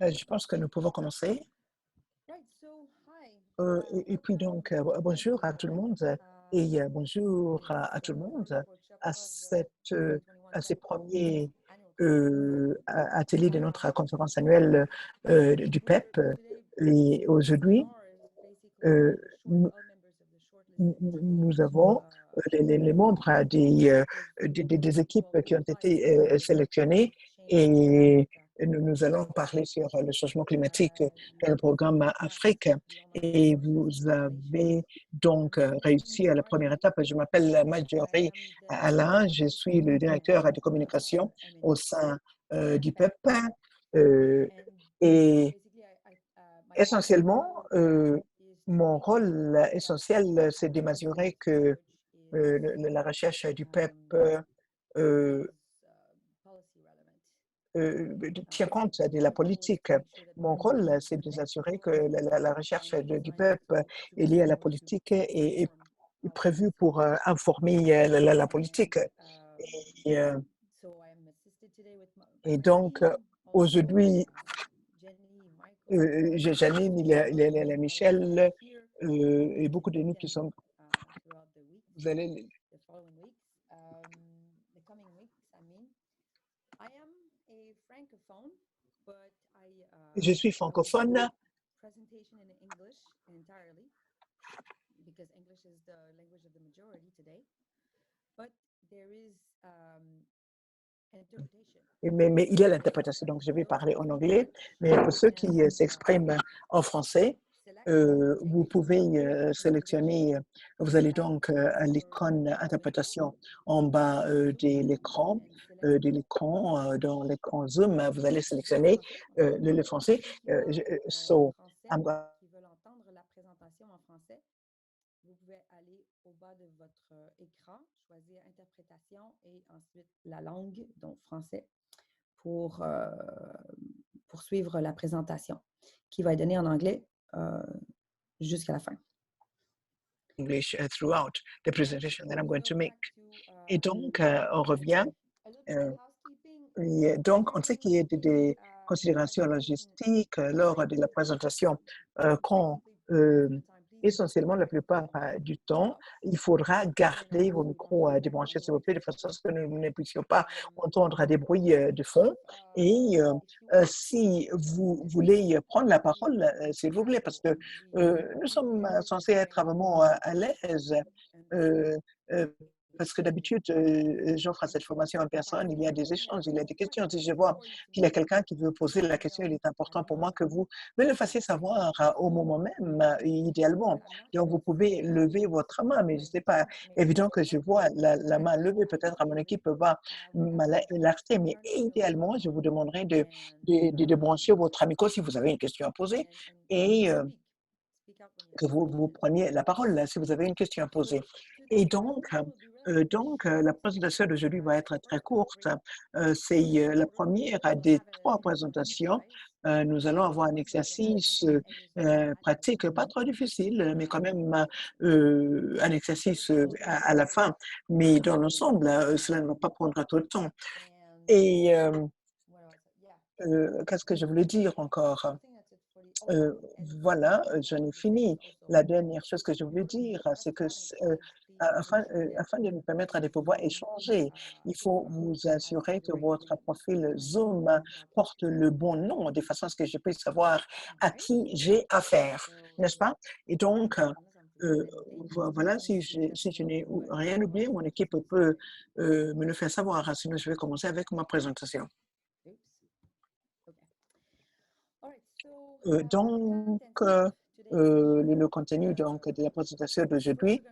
Je pense que nous pouvons commencer. Et puis donc, bonjour à tout le monde et bonjour à tout le monde à, à ces premiers ateliers de notre conférence annuelle du PEP. Et aujourd'hui, euh, nous, nous avons les membres des équipes qui ont été sélectionnées et nous allons parler sur le changement climatique dans le programme Afrique. Et vous avez donc réussi à la première étape. Je m'appelle Marjorie Alain, je suis le directeur de communication au sein du PEP. Et essentiellement, mon rôle essentiel, c'est de m'assurer que la recherche du PEP tient compte de la politique. Mon rôle, c'est de s'assurer que la recherche du PEP est liée à la politique et est prévue pour informer la politique. Et, et donc, aujourd'hui, j'anime, il y a Michel et beaucoup de nous qui sont... Vous allez... Je suis francophone. Mais il y a l'interprétation, donc je vais parler en anglais. Mais pour ceux qui s'expriment en français, vous pouvez sélectionner, vous allez donc à l'icône interprétation en bas de l'écran, dans l'écran Zoom, vous allez sélectionner le français. So, I'm vous pouvez aller au bas de votre écran, choisir interprétation et ensuite la langue, donc français, pour suivre la présentation qui va être donnée en anglais jusqu'à la fin. English throughout the presentation that I'm going to make. Et donc, on revient. Et donc, on sait qu'il y a des considérations logistiques lors de la présentation quand essentiellement, la plupart du temps, il faudra garder vos micros débranchés, s'il vous plaît, de façon à ce que nous ne puissions pas entendre des bruits de fond. Et si vous voulez prendre la parole, s'il vous plaît, parce que nous sommes censés être vraiment à l'aise. Parce que d'habitude, j'offre cette formation en personne, il y a des échanges, il y a des questions. Si je vois qu'il y a quelqu'un qui veut poser la question, il est important pour moi que vous me le fassiez savoir au moment même, idéalement. Donc, vous pouvez lever votre main, mais ce n'est pas évident que je vois la main levée. Peut-être à mon équipe va m'alerter, mais idéalement, je vous demanderai de brancher votre amico si vous avez une question à poser et que vous preniez la parole si vous avez une question à poser. Et donc, la présentation d'aujourd'hui va être très courte. C'est la première des 3 présentations. Nous allons avoir un exercice pratique, pas trop difficile, mais quand même un exercice à la fin. Mais dans l'ensemble, cela ne va pas prendre trop de temps. Et qu'est-ce que je voulais dire encore? Voilà, j'en ai fini. La dernière chose que je voulais dire, c'est que afin de nous permettre de pouvoir échanger, il faut vous assurer que votre profil Zoom porte le bon nom, de façon à ce que je puisse savoir à qui j'ai affaire, n'est-ce pas? Et donc, voilà, si je n'ai rien oublié, mon équipe peut me le faire savoir. Sinon, je vais commencer avec ma présentation. Donc, le contenu donc, de la présentation d'aujourd'hui,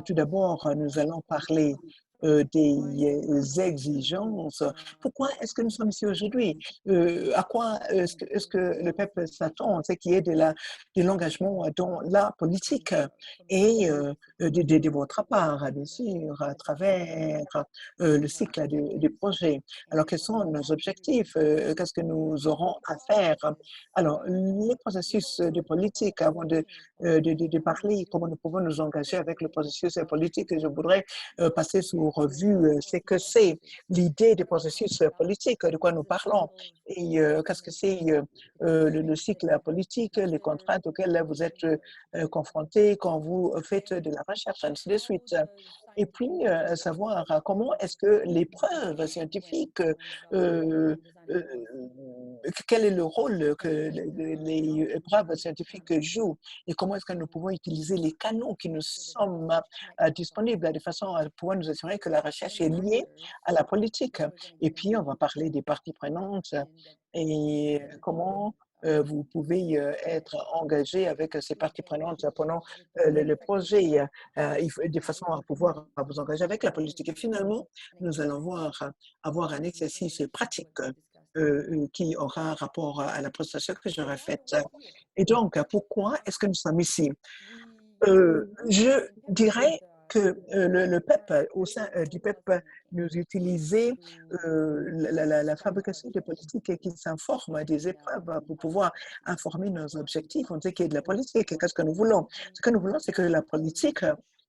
tout d'abord, nous allons parler des exigences. Pourquoi est-ce que nous sommes ici aujourd'hui? À quoi est-ce que le peuple s'attend? C'est qu'il y ait de l'engagement dans la politique et de votre part, bien sûr, à travers le cycle du projet. Alors, quels sont nos objectifs? Qu'est-ce que nous aurons à faire? Alors, les processus de politique, avant de parler comment nous pouvons nous engager avec le processus politique, je voudrais passer sur revue ce que c'est l'idée des processus politiques, de quoi nous parlons, et qu'est-ce que c'est le cycle politique, les contraintes auxquelles vous êtes confrontés quand vous faites de la recherche, ainsi de suite. Et puis, savoir comment est-ce que les preuves scientifiques, euh, euh, quel est le rôle que les preuves scientifiques jouent et comment est-ce que nous pouvons utiliser les canaux qui nous sont disponibles de façon à pouvoir nous assurer que la recherche est liée à la politique. Et puis, on va parler des parties prenantes et comment vous pouvez être engagé avec ces parties prenantes pendant le projet, de façon à pouvoir vous engager avec la politique. Et finalement, nous allons avoir un exercice pratique qui aura un rapport à la prestation que j'aurais faite. Et donc, pourquoi est-ce que nous sommes ici? Je dirais que le PEP, au sein du PEP, nous utilisons la fabrication de politiques qui s'informent des épreuves pour pouvoir informer nos objectifs. On dit qu'il y a de la politique. Qu'est-ce que nous voulons? Ce que nous voulons, c'est que la politique,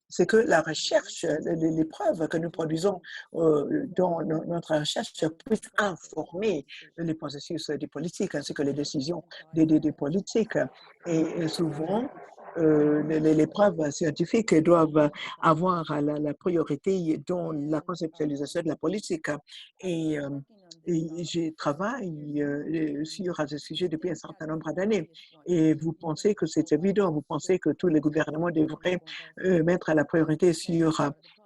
c'est que la recherche, les preuves que nous produisons dans notre recherche puissent informer les processus des politiques ainsi que les décisions des politiques. Et souvent, les preuves scientifiques doivent avoir la priorité dans la conceptualisation de la politique. Et, euh, et je travaille sur ce sujet depuis un certain nombre d'années. Et vous pensez que c'est évident, vous pensez que tous les gouvernements devraient mettre la priorité sur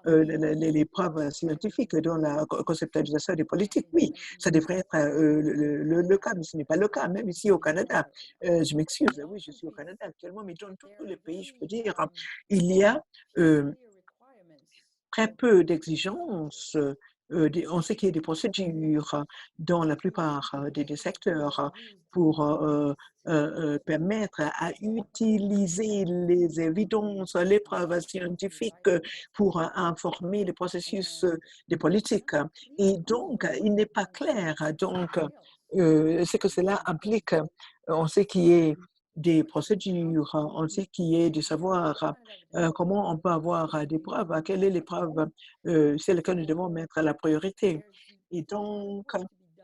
les preuves scientifiques dans la conceptualisation des politiques. Oui, ça devrait être le cas, mais ce n'est pas le cas, même ici au Canada. Je m'excuse, oui, je suis au Canada actuellement, mais dans tous les pays, je peux dire, il y a euh, très peu d'exigences en ce qui est des procédures dans la plupart des secteurs pour permettre à utiliser les évidences, les preuves scientifiques pour informer les processus des politiques. Et donc, il n'est pas clair donc ce que cela implique. On sait qu'il y a des procédures, on sait qu'il y a du savoir, comment on peut avoir des preuves, quelles sont les preuves sur lesquelles nous devons mettre la priorité. Et donc,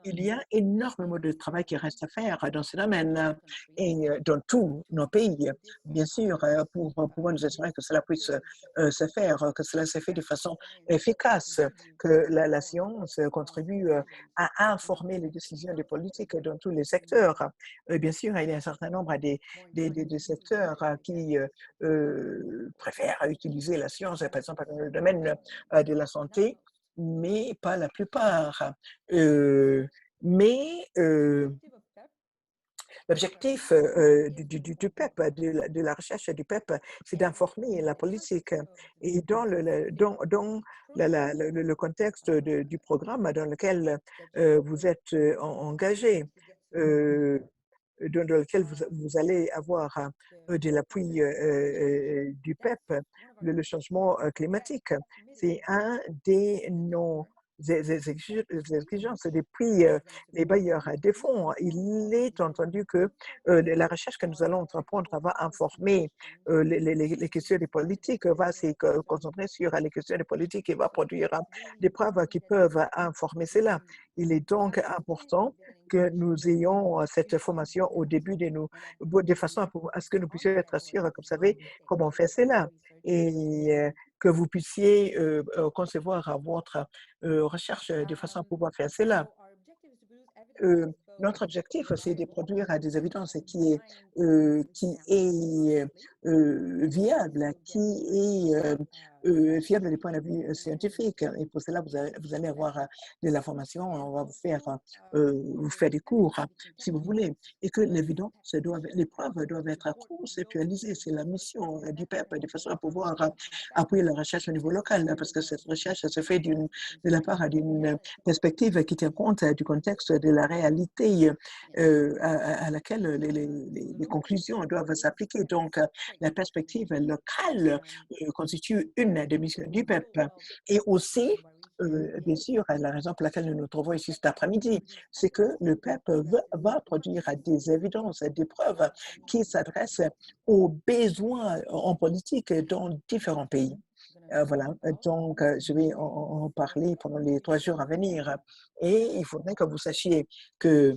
il y a énormément de travail qui reste à faire dans ce domaine et dans tous nos pays, bien sûr, pour pouvoir nous assurer que cela puisse se faire, que cela se fait de façon efficace, que la science contribue à informer les décisions des politiques dans tous les secteurs. Bien sûr, il y a un certain nombre des secteurs qui préfèrent utiliser la science, par exemple, dans le domaine de la santé, mais pas la plupart. Euh, mais l'objectif du PEP, de la recherche du PEP, c'est d'informer la politique. Et dans le contexte du programme dans lequel vous êtes engagé, dans lequel vous allez avoir de l'appui du PEP, le changement climatique. C'est un des nos exigences depuis les bailleurs des fonds. Il est entendu que la recherche que nous allons entreprendre va informer les questions des politiques, va se concentrer sur les questions des politiques et va produire des preuves qui peuvent informer cela. Il est donc important que nous ayons cette formation au début de façon à ce que nous puissions être sûrs que vous savez comment on fait cela et que vous puissiez concevoir votre recherche de façon à pouvoir faire cela. Notre objectif, c'est de produire des évidences qui est viable, qui est fiable du point de vue scientifique. Et pour cela, vous allez avoir de la formation, on va vous faire des cours, si vous voulez. Et que l'évidence, les preuves doivent être conceptualisées. C'est la mission du PEP, de façon à pouvoir appuyer la recherche au niveau local, parce que cette recherche se fait de la part d'une perspective qui tient compte du contexte de la réalité à laquelle les conclusions doivent s'appliquer. Donc, la perspective locale constitue une des missions du PEP. Et aussi, bien sûr, la raison pour laquelle nous nous trouvons ici cet après-midi, c'est que le PEP va produire des évidences, des preuves qui s'adressent aux besoins en politique dans différents pays. Voilà, donc je vais en parler pendant les 3 jours à venir et il faudrait que vous sachiez que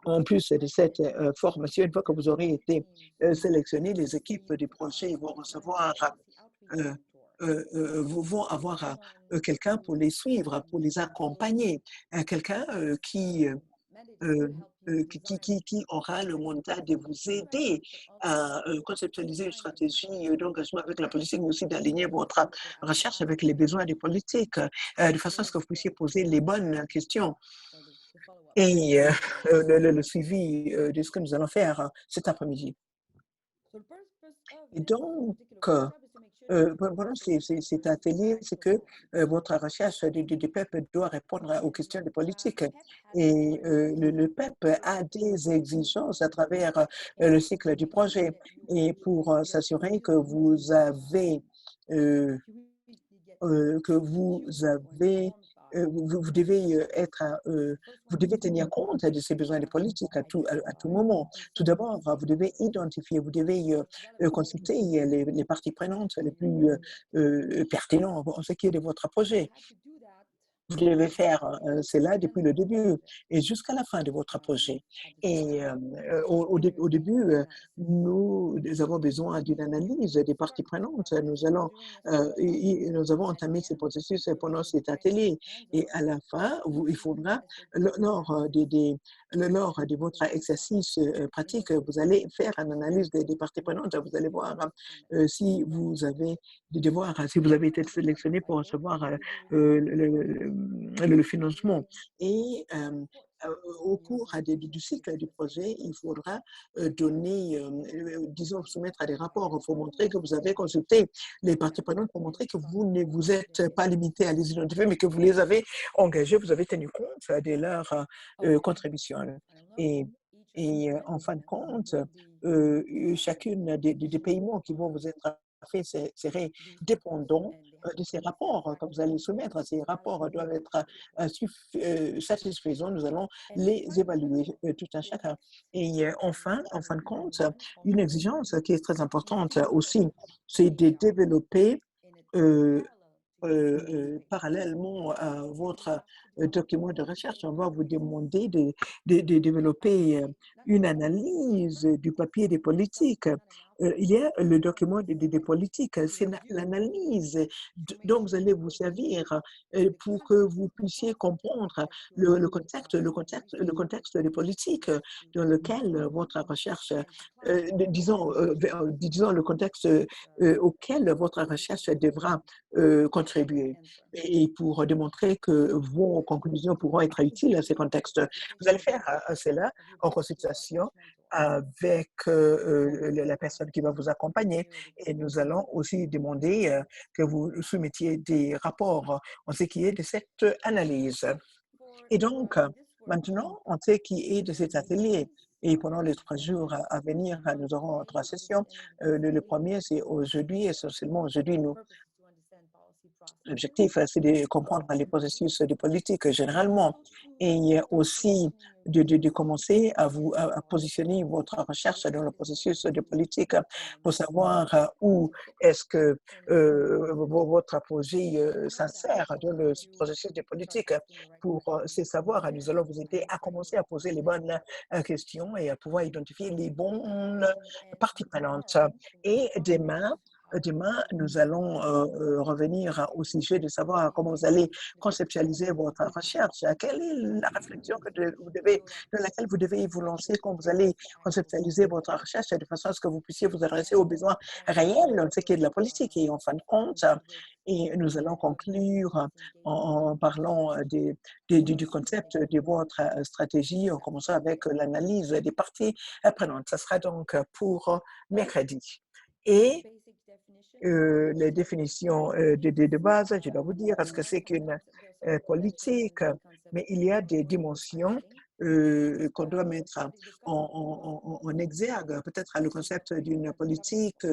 en plus de cette formation, une fois que vous aurez été sélectionné, les équipes du projet vont recevoir, euh, vont avoir quelqu'un pour les suivre, pour les accompagner, quelqu'un qui aura le mandat de vous aider à conceptualiser une stratégie d'engagement avec la politique, mais aussi d'aligner votre recherche avec les besoins des politiques, de façon à ce que vous puissiez poser les bonnes questions et le suivi de ce que nous allons faire cet après-midi. Et donc, pendant cet atelier, c'est que votre recherche du PEP doit répondre aux questions de politique. Et le PEP a des exigences à travers le cycle du projet. Et pour s'assurer que vous devez vous devez tenir compte de ces besoins de politique à tout moment. Tout d'abord, vous devez identifier, vous devez consulter les parties prenantes les plus pertinentes en ce qui est de votre projet. Vous devez faire cela depuis le début et jusqu'à la fin de votre projet. Et au début, nous avons besoin d'une analyse des parties prenantes. Nous avons entamé ce processus pendant cet atelier. Et à la fin, il faudra, lors de votre exercice pratique, vous allez faire une analyse des parties prenantes. Vous allez voir si vous avez des devoirs, si vous avez été sélectionné pour recevoir le financement. Et au cours du cycle du projet, il faudra disons, soumettre à des rapports. Il faut montrer que vous avez consulté les parties prenantes pour montrer que vous ne vous êtes pas limité à les identifier, mais que vous les avez engagés, vous avez tenu compte de leur contribution. Et, en fin de compte, chacune des paiements qui vont vous être faits serait dépendant de ces rapports que vous allez soumettre. Ces rapports doivent être satisfaisants. Nous allons les évaluer tout un chacun. Et enfin, en fin de compte, une exigence qui est très importante aussi, c'est de développer euh, parallèlement à votre document de recherche, on va vous demander de développer une analyse du papier des politiques. Il y a le document des politiques, c'est l'analyse dont vous allez vous servir pour que vous puissiez comprendre le contexte des politiques dans lequel votre recherche, disons le contexte auquel votre recherche devra contribuer et pour démontrer que vos conclusions pourront être utiles à ces contextes. Vous allez faire cela en consultation avec la personne qui va vous accompagner et nous allons aussi demander que vous soumettiez des rapports en ce qui est de cette analyse. Et donc, maintenant, on sait qui est de cet atelier. Et pendant les 3 jours à venir, nous aurons 3 sessions. Le premier, c'est aujourd'hui, essentiellement aujourd'hui, l'objectif, c'est de comprendre les processus de politique généralement et aussi de commencer à positionner votre recherche dans le processus de politique pour savoir où est-ce que votre projet s'insère dans le processus de politique. Pour ces savoirs, nous allons vous aider à commencer à poser les bonnes questions et à pouvoir identifier les bonnes parties prenantes. Et demain, nous allons revenir au sujet de savoir comment vous allez conceptualiser votre recherche. Quelle est la réflexion dans laquelle vous devez vous lancer quand vous allez conceptualiser votre recherche de façon à ce que vous puissiez vous adresser aux besoins réels, ce qui est de la politique. Et en fin de compte, et nous allons conclure en parlant du concept de votre stratégie, en commençant avec l'analyse des parties prenantes. Ce sera donc pour mercredi. Et les définitions de base, je dois vous dire, ce que c'est qu'une politique, mais il y a des dimensions qu'on doit mettre en exergue. Peut-être le concept d'une politique,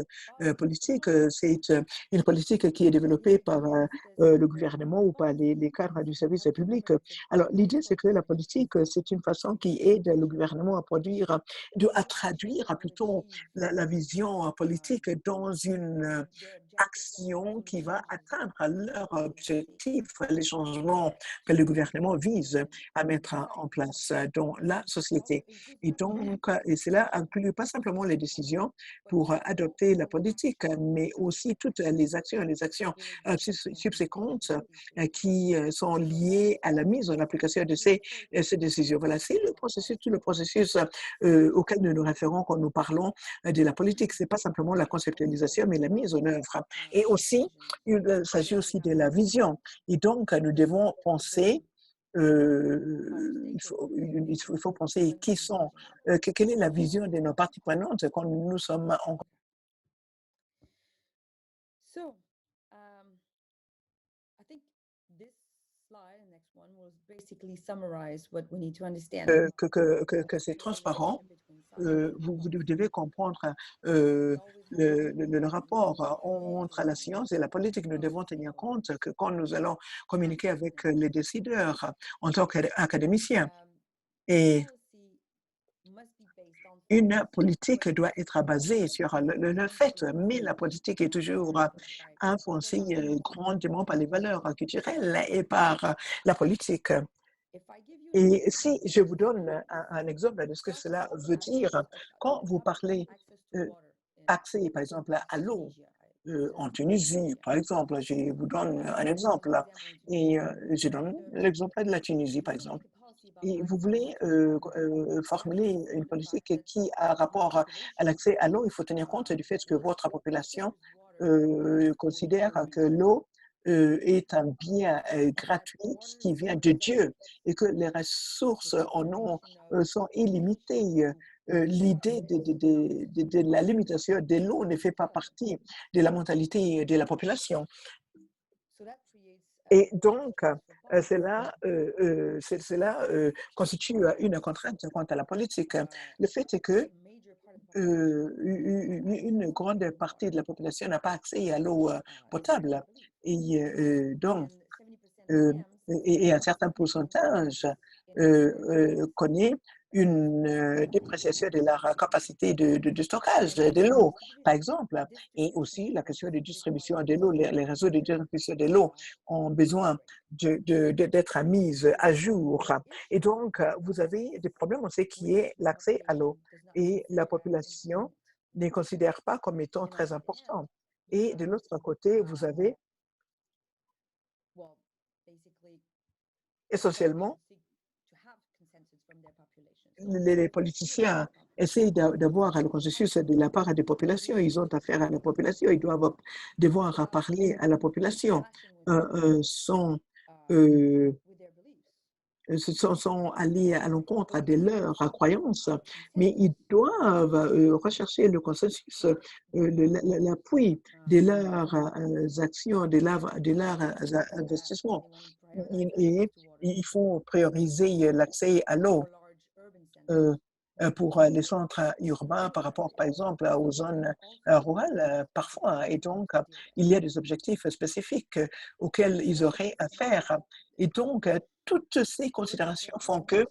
c'est une politique qui est développée par le gouvernement ou par les cadres du service public. Alors, l'idée, c'est que la politique, c'est une façon qui aide le gouvernement à traduire plutôt la vision politique dans action qui va atteindre leur objectif, les changements que le gouvernement vise à mettre en place dans la société. Et donc, et cela inclut pas simplement les décisions pour adopter la politique, mais aussi toutes les actions subséquentes qui sont liées à la mise en application de ces décisions. Voilà, c'est le processus, tout le processus auquel nous nous référons quand nous parlons de la politique. C'est pas simplement la conceptualisation, mais la mise en œuvre. Et aussi, il s'agit aussi de la vision. Et donc, nous devons penser il faut penser qui sont, quelle est la vision de nos parties prenantes quand nous sommes en So, I think this slide, the next one, will basically summarize what we need to understand. que c'est transparent. Vous devez comprendre le rapport entre la science et la politique. Nous devons tenir compte que quand nous allons communiquer avec les décideurs en tant qu'académiciens, et une politique doit être basée sur le fait, mais la politique est toujours influencée grandement par les valeurs culturelles et par la politique. Et si je vous donne un exemple de ce que cela veut dire, quand vous parlez accès, par exemple, à l'eau en Tunisie, par exemple, je vous donne un exemple, et je donne l'exemple de la Tunisie, par exemple. Et vous voulez formuler une politique qui a rapport à l'accès à l'eau, il faut tenir compte du fait que votre population considère que l'eau est un bien gratuit qui vient de Dieu et que les ressources en eau sont illimitées. L'idée de la limitation de l'eau ne fait pas partie de la mentalité de la population. Et donc, cela constitue une contrainte quant à la politique. Le fait est que une grande partie de la population n'a pas accès à l'eau potable. Et donc, et un certain pourcentage connaît une dépréciation de leur capacité de stockage de l'eau, par exemple. Et aussi la question de distribution de l'eau, les réseaux de distribution de l'eau ont besoin d'être mis à jour. Et donc, vous avez des problèmes aussi qui est l'accès à l'eau. Et la population ne considère pas comme étant très important. Et de l'autre côté, vous avez essentiellement les politiciens essayent d'avoir le consensus de la part des populations. Ils ont affaire à la population. Ils doivent devoir parler à la population. Sont, sont allés à l'encontre de leurs croyances, mais ils doivent rechercher le consensus, l'appui de leurs actions, de leurs investissements. Et il faut prioriser l'accès à l'eau pour les centres urbains par rapport, par exemple, aux zones rurales, parfois. Et donc, il y a des objectifs spécifiques auxquels ils auraient à faire. Et donc, toutes ces considérations font que,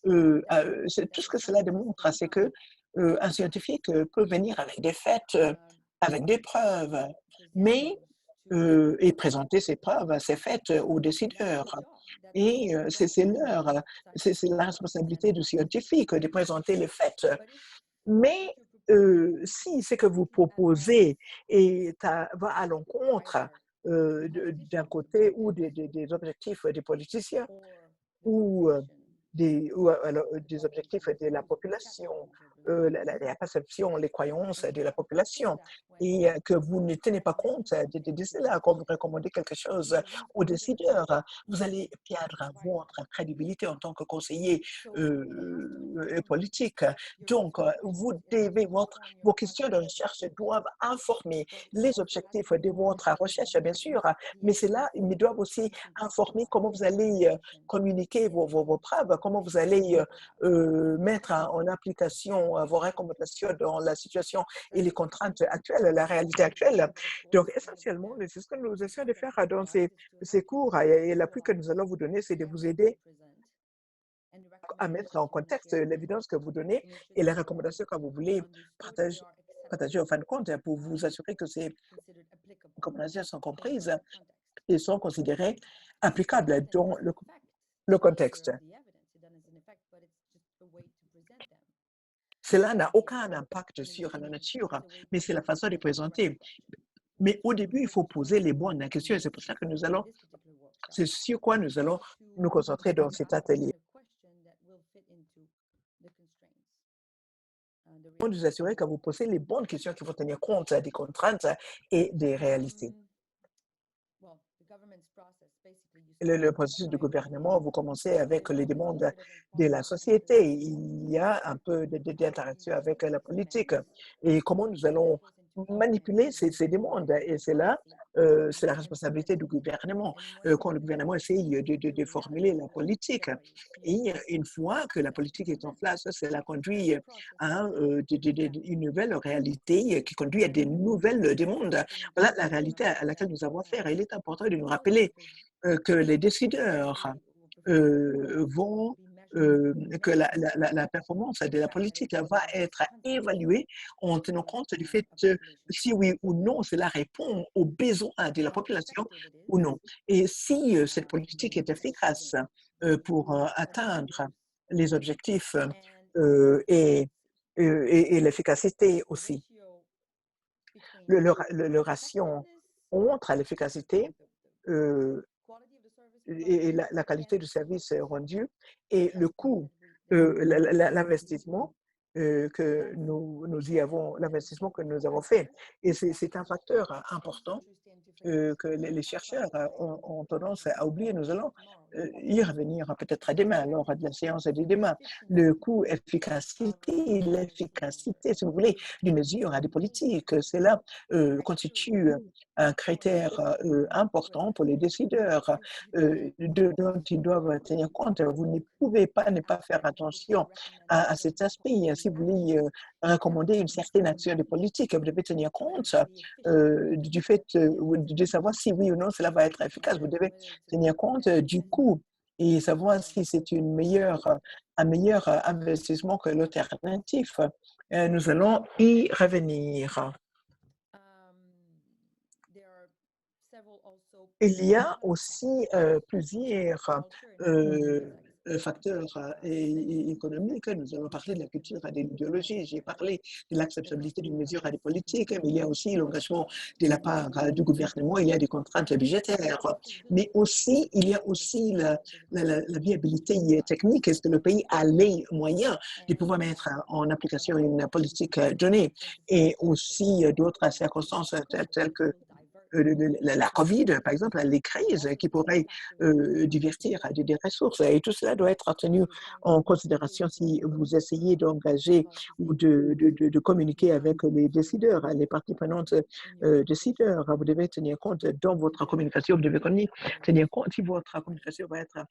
tout ce que cela démontre, c'est que un scientifique peut venir avec des faits, avec des preuves, mais et présenter ces preuves, ces faits aux décideurs. Et c'est la responsabilité du scientifique de présenter les faits. Mais si ce que vous proposez va à l'encontre d'un côté ou des objectifs des politiciens ou alors, des objectifs de la population, la perception, les croyances de la population, et que vous ne tenez pas compte de cela quand vous recommandez quelque chose aux décideurs, vous allez perdre votre crédibilité en tant que conseiller politique. Donc, vos questions de recherche doivent informer les objectifs de votre recherche, bien sûr, mais ils doivent aussi informer comment vous allez communiquer vos preuves, comment vous allez mettre en application vos recommandations dans la situation et les contraintes actuelles, la réalité actuelle. Donc, essentiellement, c'est ce que nous essayons de faire dans ces cours et l'appui que nous allons vous donner, c'est de vous aider à mettre en contexte l'évidence que vous donnez et les recommandations que vous voulez partager partagées en fin de compte pour vous assurer que ces considered applicable recommandations sont in the comprises current context. et sont considérées So applicables often dans there's an effect le to contexte. preserve the evidence. It doesn't an effect, but it's just a way to present them. Cela n'a And aucun impact in the sur la beginning, nature, it's a way mais to c'est la ask façon de the correct présenter. question. Mais au So début, il what faut we poser plan les to do bonnes questions et in c'est pour ça que nous in allons, this particular workshop c'est sur quoi nous allons is nous concentrer dans to cet ask the atelier. kind of question that will fit into the constraints, the Pour nous assurer que realities. vous posez les bonnes questions qui vont tenir compte des contraintes et des réalités. Well, the government's process, basically, you Le, start le with processus de client gouvernement, vous needs. commencez avec There's les always a demandes little bit of de la involvement with société. politics. Il y a un peu d'interaction Use avec la politics politique demands, et comment nous and that allons goes into manipuler implementing ces demandes. Et c'est là, policy c'est la and responsabilité du implementing it. gouvernement. And once Quand le gouvernement implemented, essaye you de formuler la reallocate politique, what is et needed une fois que la to politique est en implement it. place, cela And conduit this process à can une nouvelle réalité qui conduit à des nouvelles demandes. often Voilà la be réalité à laquelle nous avons affaire. Et il est important de nous rappeler because que les the décideurs way or performance vont, will be measured que against la performance de la track that politique it va meets être constantly évaluée en tenant with compte du fait a population si oui ou non cela répond aux besoins de la how population effective it is ou non. Et si cette politique est in efficace achieving pour our atteindre goals. les objectifs And in this et, process, et l'efficacité the aussi, ratio between le ratio effectiveness, entre l'efficacité the euh, quality of the service et provided la qualité du against service rendu the et le investment coût, that we put into it. l'investissement que That's nous y avons, l'investissement que nous a avons factor fait. Et c'est un that facteur important researchers tend to forget. que And les we'll talk about chercheurs this today. ont tendance à oublier. Nous allons Tomorrow we'll talk y about this. revenir peut-être The demain lors de la effectiveness séance de or demain. Le efficiency coût, of efficacité, policy measures l'efficacité, si vous voulez, d'une mesure à des is politiques, cela a criteria constitue un for the critère important pour government les décideurs you cannot dont ils doivent tenir compte. Vous ne pouvez pas ne pas faire ask them if they attention recommend a à certain cet aspect. Si policy vous voulez action recommander une certaine action de politique, vous devez tenir whether compte it'll be efficient du fait and if it's de savoir si oui ou non cela va être efficace. Vous devez whether it's tenir a compte better du investment coût et than savoir si alternative. c'est un meilleur investissement que l'alternatif. Nous allons y revenir. There are several also Il y a contexts aussi plusieurs culture and economic context facteurs économiques. Nous allons parler de la culture et de l'idéologie. J'ai parlé de that l'acceptabilité d'une also mesure à des affects politiques, mais il y a aussi l'engagement de la part the du gouvernement. Il y a des contraintes budgétaires, mais aussi il y a aussi la viabilité technique. Est-ce que le pays a les moyens de pouvoir mettre en application une politique donnée et aussi d'autres circonstances telles que la COVID, par exemple, les crises qui pourraient divertir des ressources. Et tout cela doit être tenu en considération si vous essayez d'engager ou de communiquer avec les décideurs, les parties prenantes décideurs. Vous devez tenir compte dans votre communication, vous devez tenir compte si votre communication va être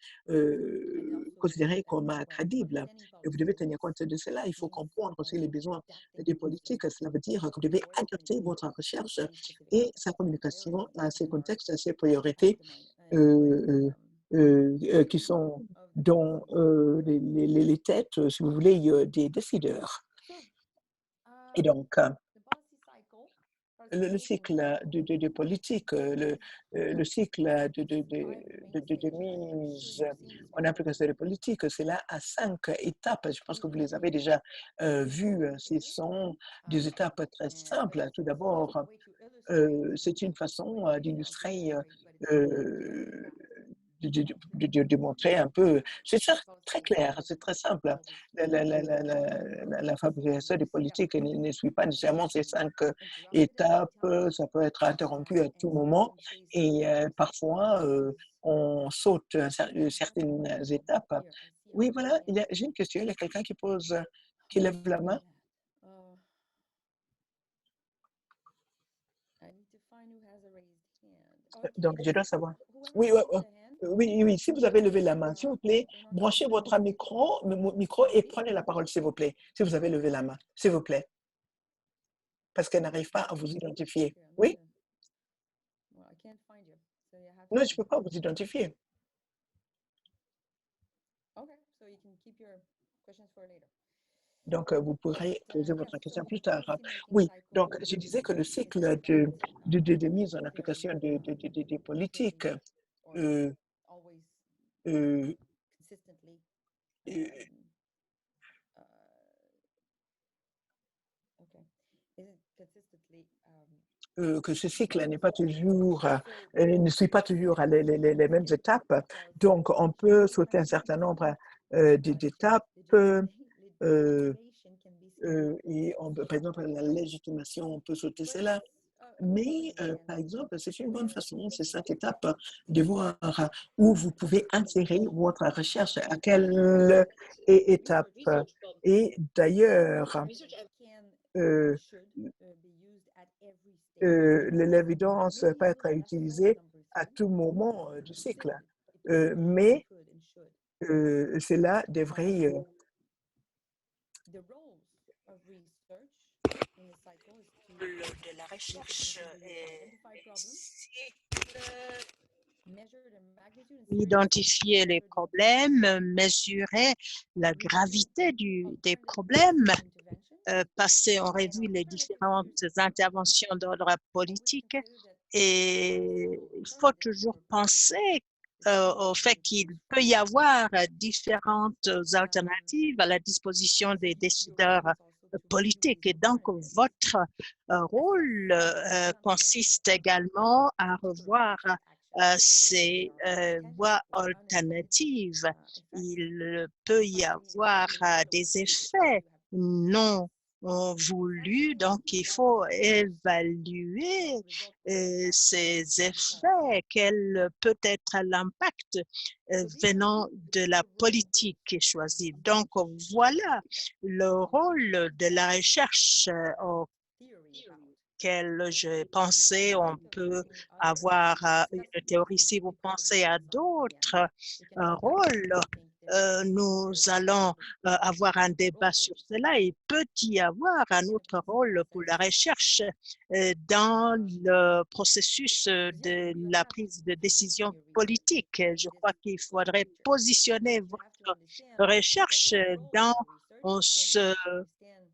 considérée comme crédible. Et vous devez tenir compte de cela. Il faut comprendre aussi les besoins des politiques. Cela veut dire que vous devez adapter votre recherche et sa communication à ces contextes, à ces priorités qui sont dans les têtes, si vous voulez, des décideurs. Et donc, le cycle de politique, le cycle de mise en application de politique, c'est là à 5 étapes. Je pense que vous les avez déjà vues. Ce sont des étapes très simples. Tout d'abord, c'est une façon d'illustrer, de montrer un peu. C'est très clair, c'est très simple. La fabrication des politiques ne suit pas nécessairement ces 5 étapes. Ça peut être interrompu à tout moment et parfois on saute certaines étapes. Oui, voilà, j'ai une question. Il y a quelqu'un qui lève la main. Donc, je dois savoir. Oui, oui, oui, si vous avez levé la main, s'il vous plaît, branchez votre micro et prenez la parole, s'il vous plaît, si vous avez levé la main, s'il vous plaît, parce qu'elle n'arrive pas à vous identifier. Oui? Non, je ne peux pas vous identifier. Okay, so you can keep your questions for later. Donc, vous pourrez poser votre Yes. question So plus the tard. policymaking Oui, donc cycle je disais que le is cycle de mise en application very des politiques steady or euh, always euh, consistently euh, uh, okay isn't consistently que ce cycle n'est pas toujours, so ne suit pas toujours les mêmes étapes. because Donc, on peut sauter un certain nombre d'étapes. Euh, legitimation can be skipped et par exemple, la légitimation, on peut sauter but it's cela. a good way Mais, par and exemple, c'est une bonne façon, c'est making cette étape de voir où vous pouvez insérer votre recherche, à quelle étape. Et d'ailleurs, can and euh, should be used at every stage l'évidence peut maybe être that's point utilisée number à three tout moment du cycle. it really Mais could and should cela devrait, so the roles of research in the cycle is De la is recherche usually identify et problems, measure the magnitude and seriousness identifier les measure the problèmes, mesurer la review gravité des alternative problèmes, policy interventions passer en and revue les alternative différentes uses interventions d'ordre always politique consider that et il faut alternative toujours for policy penser is always au fait being qu'il peut y useful avoir différentes um, alternatives à la disposition des your role décideurs is also to review politiques. these Et donc, alternatives votre assess rôle whether or not any consiste également à particular revoir course of action so they ces are voies potentially unintended alternatives. effects Il peut y possibly avoir unrelated des that effets you have non voulus, assessing donc il what faut results évaluer result of that ces policy. effets, quel peut être l'impact So venant de these are la the roles politique of choisie. Donc research voilà le rôle de la that we recherche have theory about. auquel If j'ai you pensé. can On think of peut any other avoir une discussing théorie. Si vous any part of the pensez à taxonomy at the end, d'autres we can discuss if rôles, you think nous there's allons avoir un another débat role for sur research. cela. Il peut y avoir un In the autre policy rôle pour la process, recherche dans le processus because yeah, de you la have prise de to do décision your research. politique. Je This crois is qu'il what faudrait research is. positionner You have to votre understand what recherche is the role of dans our research, and you ce have to understand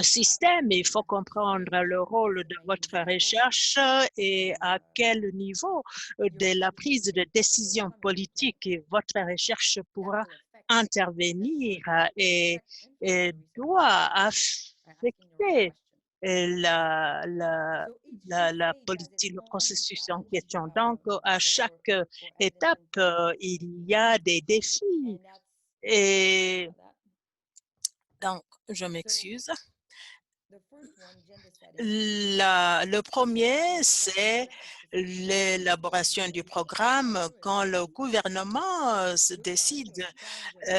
système. Il faut at what comprendre stage le of the rôle de decision-making votre cycle recherche et à quel niveau your de la research prise de will décision come into play. politique votre recherche That pourra will affect this intervenir work and et, affect influence et your research doit asking the right affecter question. la, la, So each la stage has its politique, le own processus en challenge question. Donc, à chaque for étape, admission to il y a des défis. and that's Et that. donc, je So m'excuse. the first one, agenda setting, Le premier, is at the c'est executive decision-making l'élaboration du programme quand le gouvernement se your challenge or décide the challenge of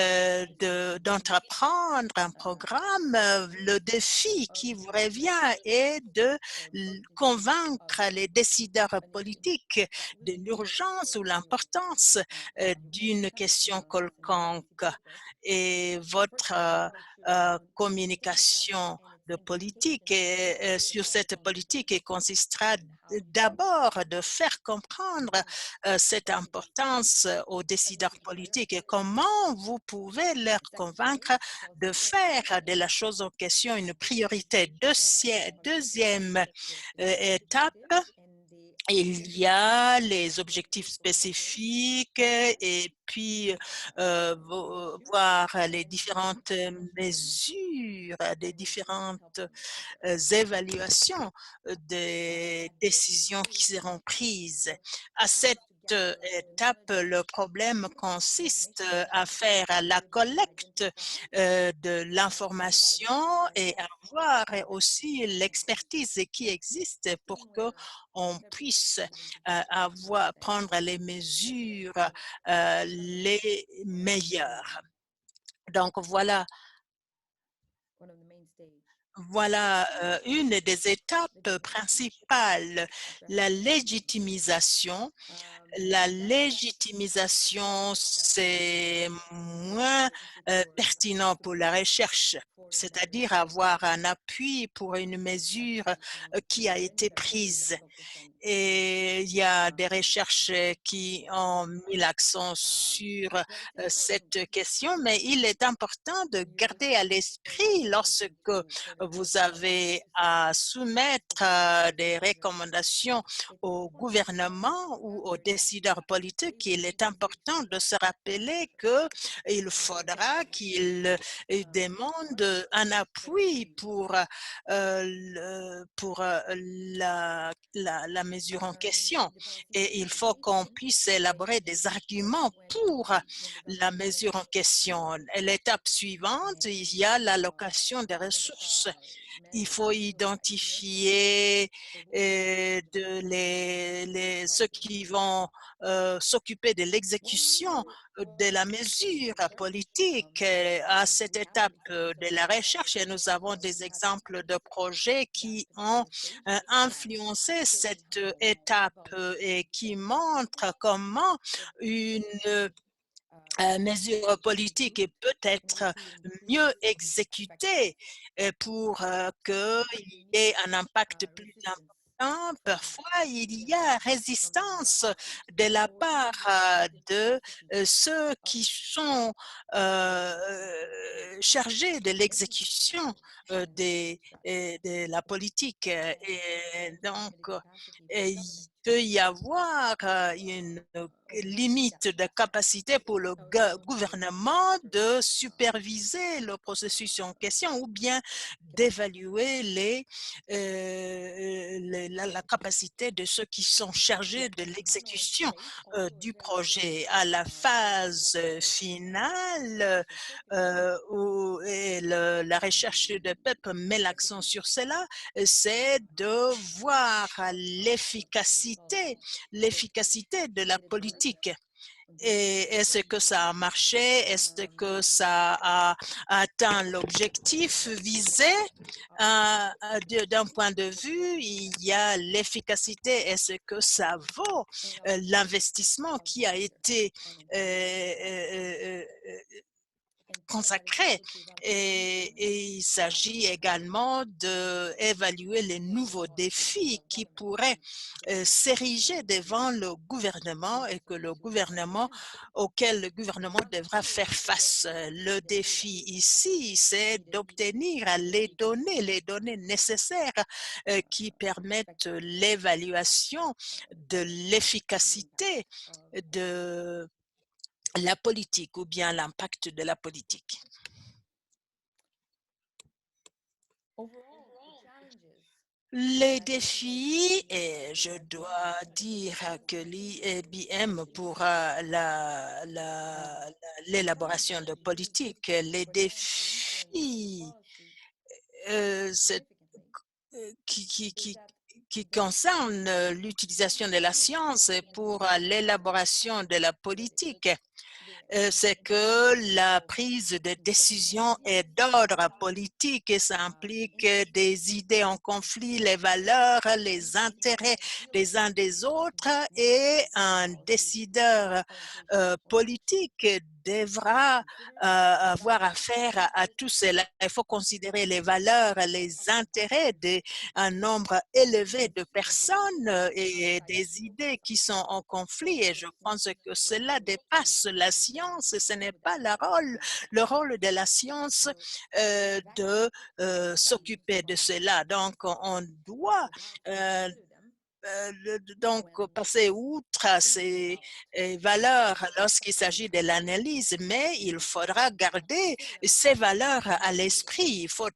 the d'entreprendre un programme. Le défi of qui vous revient est de or the urgency of convaincre les décideurs an issue politiques that de really is l'urgence ou important l'importance because it d'une touches question upon us and the policy quelconque. process. Et The first votre step is to make sure that everyone understands that communication and its de politique implications sur for cette policy politique et consistera and how d'abord de faire comprendre cette decision makers. importance aux décideurs politiques et comment vous pouvez leur The second convaincre stage, de policy faire clarity. de la chose en question une priorité. Understanding Deuxième the étape, objectives and the il y a les objectives objectifs for measuring spécifiques et puis the issue voir les and the différentes measurement mesures, des and review and différentes helping with the évaluations des at this décisions qui stage seront prises. the À challenge cette is to gather the étape, knowledge le problème the consiste information à faire la in order to collecte identify de and evaluate l'information et the avoir impacts aussi l'expertise qui existe pour que where on every puisse decision becomes avoir, effective prendre les mesures les meilleures. Donc one of the main stage voilà une des étapes legitimation principales, la addresses légitimisation la légitimisation, c'est moins pertinent pour la recherche, c'est-à-dire avoir un appui pour une mesure qui a été prise. Et il y a des recherches qui ont mis l'accent sur cette question, mais il est important de garder à l'esprit lorsque vous avez à soumettre des recommandations au gouvernement ou aux décideurs politiques, il est important de se rappeler qu'il faudra qu'ils demandent un appui pour la mesure en question. Et il faut qu'on puisse élaborer des arguments pour la mesure en question. L'étape suivante, il y a l'allocation des ressources. Il faut identifier ceux qui vont s'occuper de l'exécution de la mesure politique à cette étape de la recherche. Et nous avons des exemples de projets qui ont influencé cette étape et qui montrent comment une mesure politique peut être mieux exécutée pour qu'il y ait un impact plus important. Parfois, il y a résistance de la part de ceux qui sont chargés de l'exécution de la politique. Et donc, il peut y avoir une limite de capacité pour le gouvernement de superviser le processus en question ou bien d'évaluer la capacité de ceux qui sont chargés de l'exécution du projet. À la phase finale, où la recherche de PEP met l'accent sur cela, c'est de voir l'efficacité de la politique. Et est-ce que ça a marché? Est-ce que ça a atteint l'objectif visé? D'un point de vue, il y a l'efficacité. Est-ce que ça vaut l'investissement qui a été consacré et il s'agit également d'évaluer les nouveaux défis qui pourraient s'ériger devant le gouvernement et auquel le gouvernement devra faire face. Le défi ici, c'est d'obtenir les données nécessaires qui permettent l'évaluation de l'efficacité de la politique ou bien l'impact de la politique. Les défis, et je dois dire que l'IBM pour l'élaboration de politique, les défis qui concernent l'utilisation de la science pour l'élaboration de la politique, c'est que la prise de décision est d'ordre politique et ça implique des idées en conflit, les valeurs, les intérêts des uns des autres et un décideur politique devra avoir affaire à tout cela. Il faut considérer les valeurs, les intérêts d'un nombre élevé de personnes et des idées qui sont en conflit. Et je pense que cela dépasse la science et ce n'est pas le rôle de la science de s'occuper de cela. Donc, on doit donc passer outre ces valeurs lorsqu'il s'agit de l'analyse, mais il faudra garder ces valeurs à l'esprit. Il faut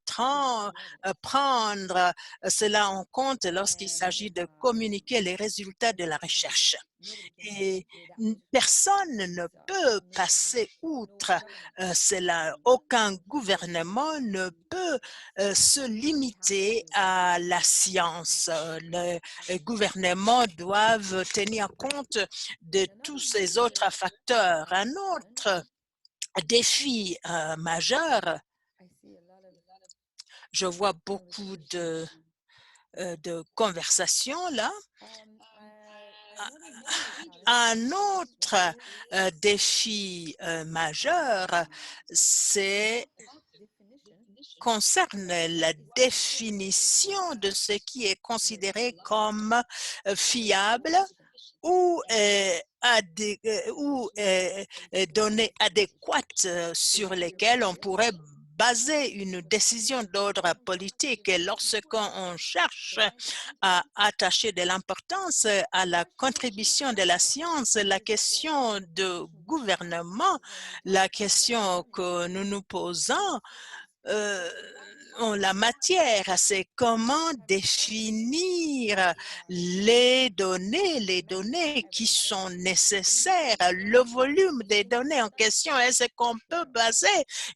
prendre cela en compte lorsqu'il s'agit de communiquer les résultats de la recherche. Et personne ne peut passer outre cela. Aucun gouvernement ne peut se limiter à la science. Les gouvernements doivent tenir compte de tous ces autres facteurs. Un autre défi majeur, je vois beaucoup de conversations là. Un autre défi majeur, c'est concerne la définition de ce qui est considéré comme fiable ou, données adéquates sur lesquelles on pourrait baser une décision d'ordre politique. Et lorsqu'on cherche à attacher de l'importance à la contribution de la science, la question de gouvernement, la question que nous nous posons, en la matière, c'est comment définir les données qui sont nécessaires, le volume des données en question. Est-ce qu'on peut baser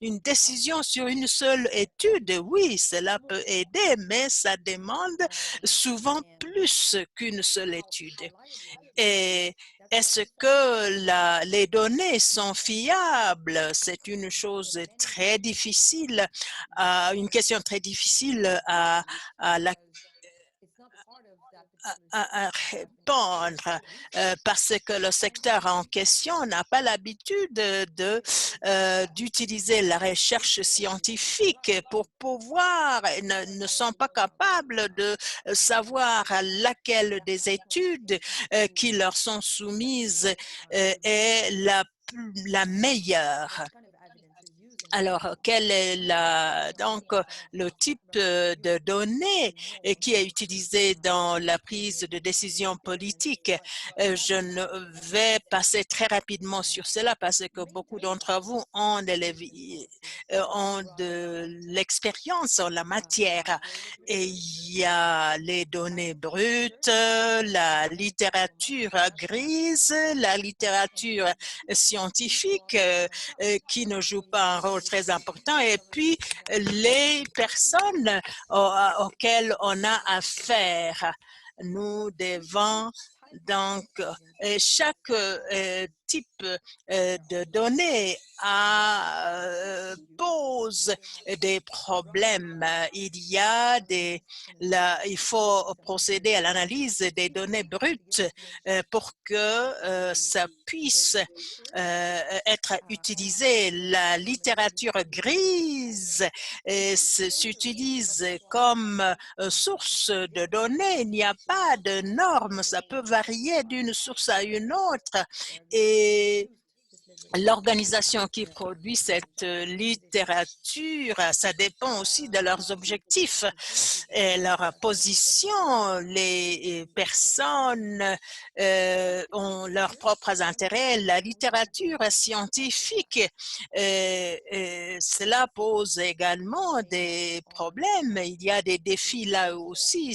une décision sur une seule étude? Oui, cela peut aider, mais ça demande souvent plus qu'une seule étude. Et est-ce que les données sont fiables? C'est une chose très difficile, une question très difficile à la à répondre parce que le secteur en question n'a pas l'habitude d'utiliser la recherche scientifique pour pouvoir, ne sont pas capables de savoir laquelle des études qui leur sont soumises est la meilleure. Alors, quel est donc le type de données qui est utilisé dans la prise de décision politique? Je ne vais passer très rapidement sur cela parce que beaucoup d'entre vous ont de l'expérience en la matière. Et il y a les données brutes, la littérature grise, la littérature scientifique qui ne joue pas un rôle très important, et puis les personnes auxquelles on a affaire. Nous devons donc, chaque type de données pose des problèmes. Il faut procéder à l'analyse des données brutes pour que ça puisse être utilisé. La littérature grise s'utilise comme source de données. Il n'y a pas de normes. Ça peut varier d'une source à une autre. Et l'organisation qui produit cette littérature, ça dépend aussi de leurs objectifs et leur position. Les personnes ont leurs propres intérêts. La littérature scientifique, cela pose également des problèmes. Il y a des défis là aussi.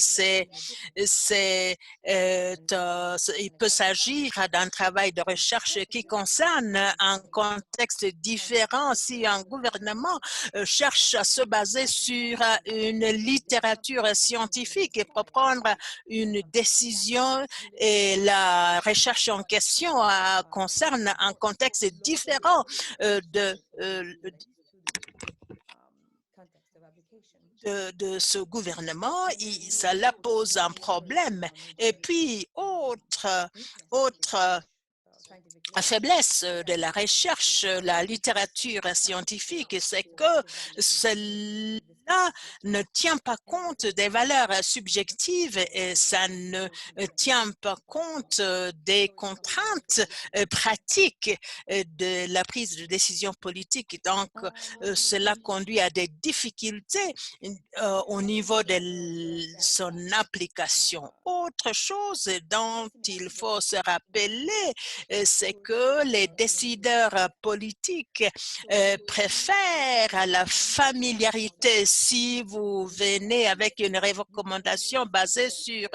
Il peut s'agir d'un travail de recherche qui concerne un contexte différent. Si un gouvernement cherche à se baser sur une littérature scientifique et pour prendre une décision, et la recherche en question concerne un contexte différent de ce gouvernement, cela pose un problème. Et puis, autre faiblesse de la recherche, la littérature scientifique, c'est que cela ne tient pas compte des valeurs subjectives et ça ne tient pas compte des contraintes pratiques de la prise de décision politique. Donc, cela conduit à des difficultés au niveau de son application. Autre chose dont il faut se rappeler, c'est que les décideurs politiques préfèrent la familiarité. Si vous venez avec une recommandation basée sur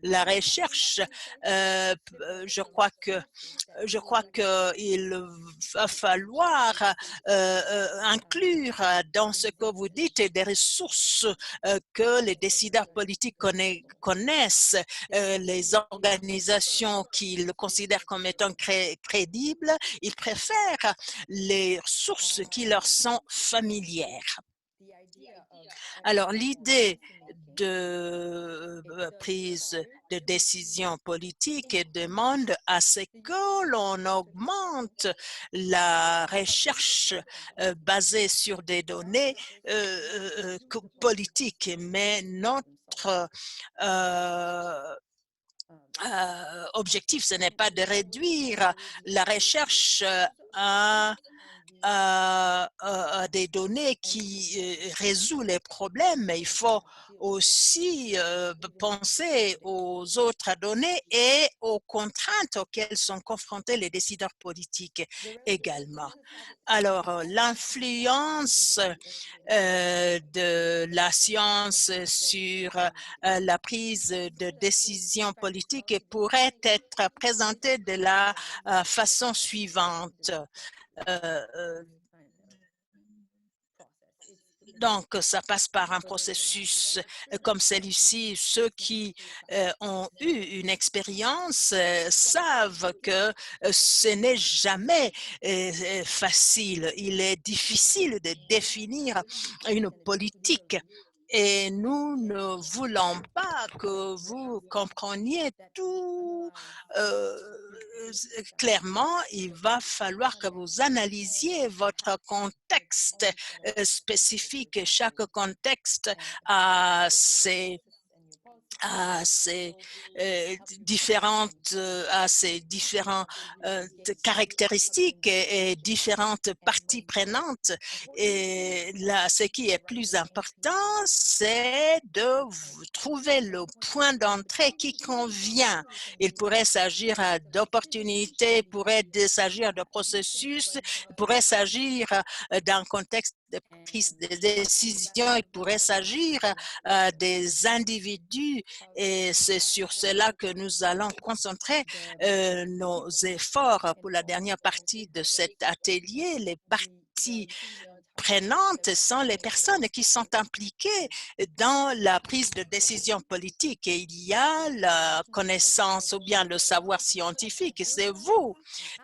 la recherche, je crois qu'il va falloir inclure dans ce que vous dites des ressources que les décideurs politiques connaissent, les organisations qu'ils considèrent comme étant crédibles. Ils préfèrent les sources qui leur sont familières. Alors, l'idée de prise de décision politique demande à ce que l'on augmente la recherche basée sur des données politiques, mais notre objectif, ce n'est pas de réduire la recherche à des données qui résout les problèmes, mais il faut aussi penser aux autres données et aux contraintes auxquelles sont confrontés les décideurs politiques également. Alors, l'influence de la science sur la prise de décision politique pourrait être présentée de la façon suivante. Donc, ça passe par un processus comme celui-ci. Ceux qui ont eu une expérience savent que ce n'est jamais facile. Il est difficile de définir une politique. Et nous ne voulons pas que vous compreniez tout clairement. Il va falloir que vous analysiez votre contexte spécifique. Chaque contexte a ses différentes caractéristiques et différentes parties prenantes. Et là, ce qui est plus important, c'est de trouver le point d'entrée qui convient. Il pourrait s'agir d'opportunités, il pourrait s'agir de processus, il pourrait s'agir d'un contexte de prise de décision, il pourrait s'agir des individus, et c'est sur cela que nous allons concentrer nos efforts pour la dernière partie de cet atelier. Les parties prenantes sont les personnes qui sont impliquées dans la prise de décision politique, et il y a la connaissance ou bien le savoir scientifique, c'est vous.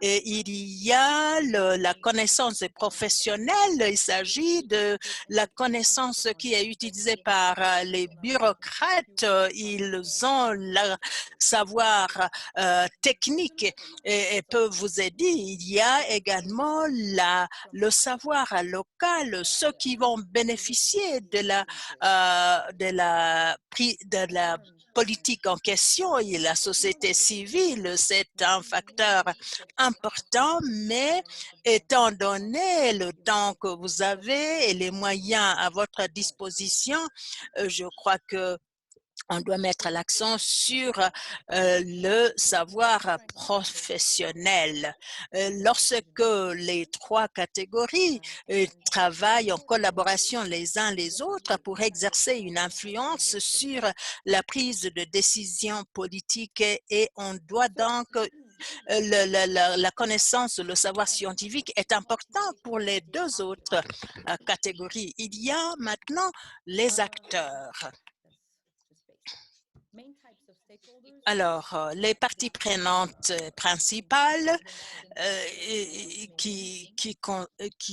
Et il y a la connaissance professionnelle, il s'agit de la connaissance qui est utilisée par les bureaucrates, ils ont le savoir technique et peuvent vous aider. Il y a également le savoir local, ceux qui vont bénéficier de la politique en question, et la société civile, c'est un facteur important, mais étant donné le temps que vous avez et les moyens à votre disposition, je crois que on doit mettre l'accent sur le savoir professionnel. Lorsque les trois catégories travaillent en collaboration les uns les autres pour exercer une influence sur la prise de décision politique, et on doit donc la connaissance, le savoir scientifique est important pour les deux autres catégories. Il y a maintenant les acteurs. Alors, les parties prenantes principales qui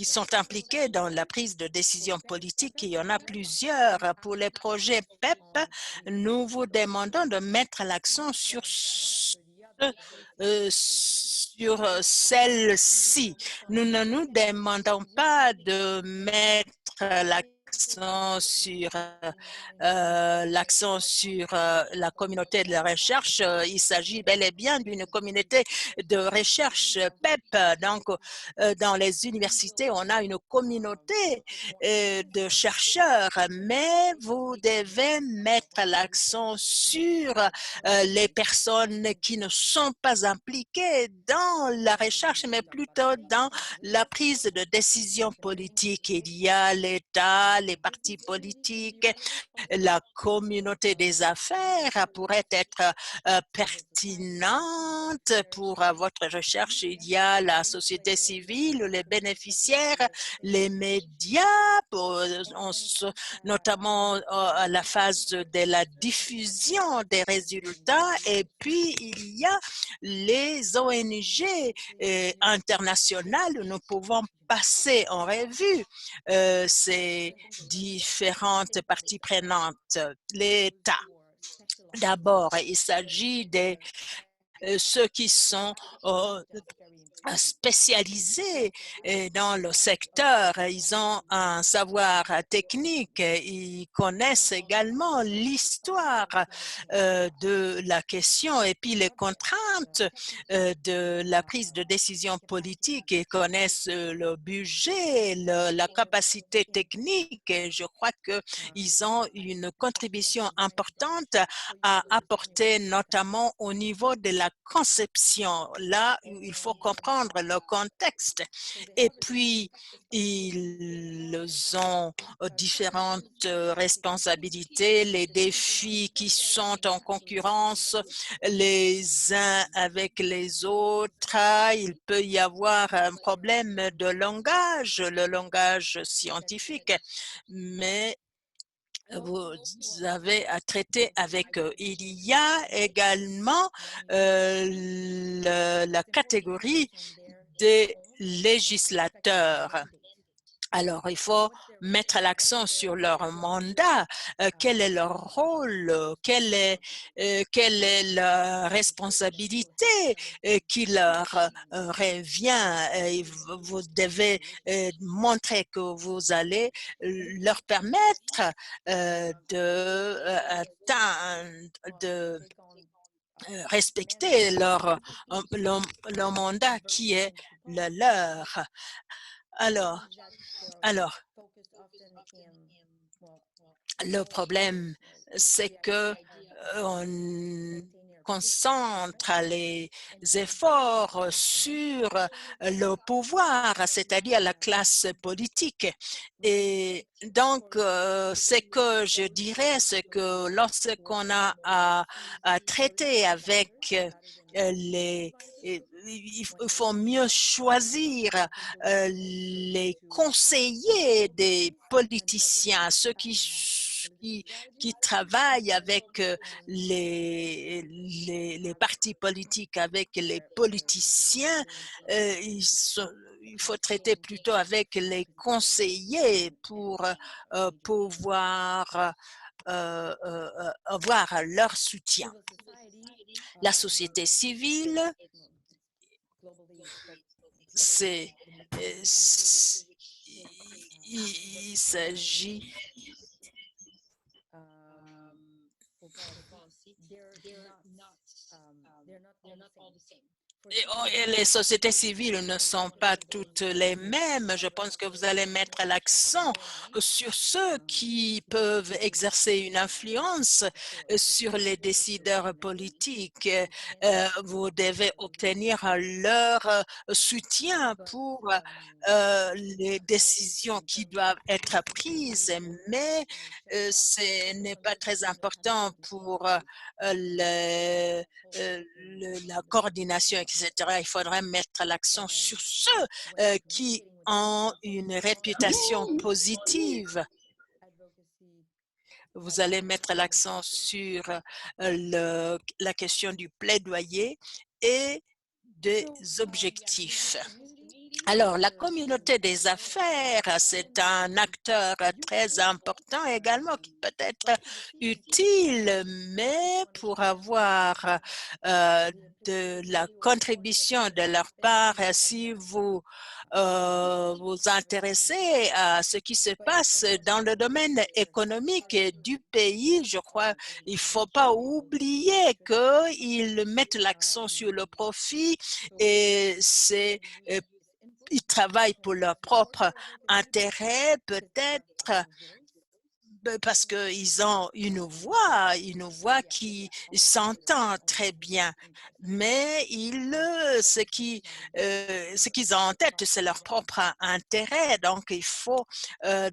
sont impliquées dans la prise de décision politique, il y en a plusieurs. Pour les projets PEP, nous vous demandons de mettre l'accent sur celle-ci. Nous ne nous demandons pas de mettre l'accent sur la communauté de la recherche. Il s'agit bel et bien d'une communauté de recherche PEP. Donc, dans les universités, on a une communauté de chercheurs, mais vous devez mettre l'accent sur les personnes qui ne sont pas impliquées dans la recherche, mais plutôt dans la prise de décision politique. Il y a l'État, les partis politiques, la communauté des affaires pourrait être pertinente pour votre recherche. Il y a la société civile, les bénéficiaires, les médias, notamment à la phase de la diffusion des résultats. Et puis, il y a les ONG internationales. Nous pouvons passer en revue ces différentes parties prenantes. L'État, d'abord, il s'agit de ceux qui sont spécialisés dans le secteur. Ils ont un savoir technique. Ils connaissent également l'histoire de la question et puis les contraintes de la prise de décision politique. Ils connaissent le budget, la capacité technique. Et je crois qu'ils ont une contribution importante à apporter, notamment au niveau de la conception. Là, il faut comprendre le contexte. Et puis, ils ont différentes responsabilités, les défis qui sont en concurrence les uns avec les autres. Il peut y avoir un problème de langage, le langage scientifique, mais vous avez à traiter avec eux. Il y a également la catégorie des législateurs. Alors, il faut mettre l'accent sur leur mandat, quel est leur rôle, quelle est la responsabilité qui leur revient. Vous devez montrer que vous allez leur permettre de respecter leur mandat qui est le leur. Alors, le problème, c'est que on concentre les efforts sur le pouvoir, c'est-à-dire la classe politique. Et donc, ce que je dirais, c'est que lorsqu'on a à traiter avec il faut mieux choisir les conseillers des politiciens, ceux qui travaillent avec les partis politiques, avec les politiciens. Il faut traiter plutôt avec les conseillers pour pouvoir avoir leur soutien. La société civile, il s'agit et les sociétés civiles ne sont pas toutes les mêmes. Je pense que vous allez mettre l'accent sur ceux qui peuvent exercer une influence sur les décideurs politiques. Vous devez obtenir leur soutien pour les décisions qui doivent être prises, mais ce n'est pas très important pour la coordination, etc. Il faudrait mettre l'accent sur ceux qui ont une réputation positive. Vous allez mettre l'accent sur la question du plaidoyer et des objectifs. Alors, la communauté des affaires, c'est un acteur très important également qui peut être utile, mais pour avoir de la contribution de leur part, si vous vous intéressez à ce qui se passe dans le domaine économique du pays, je crois il ne faut pas oublier qu'ils mettent l'accent sur le profit et c'est ils travaillent pour leur propre intérêt, peut-être parce qu'ils ont une voix qui s'entend très bien, mais ce qu'ils ont en tête, c'est leur propre intérêt. Donc, il faut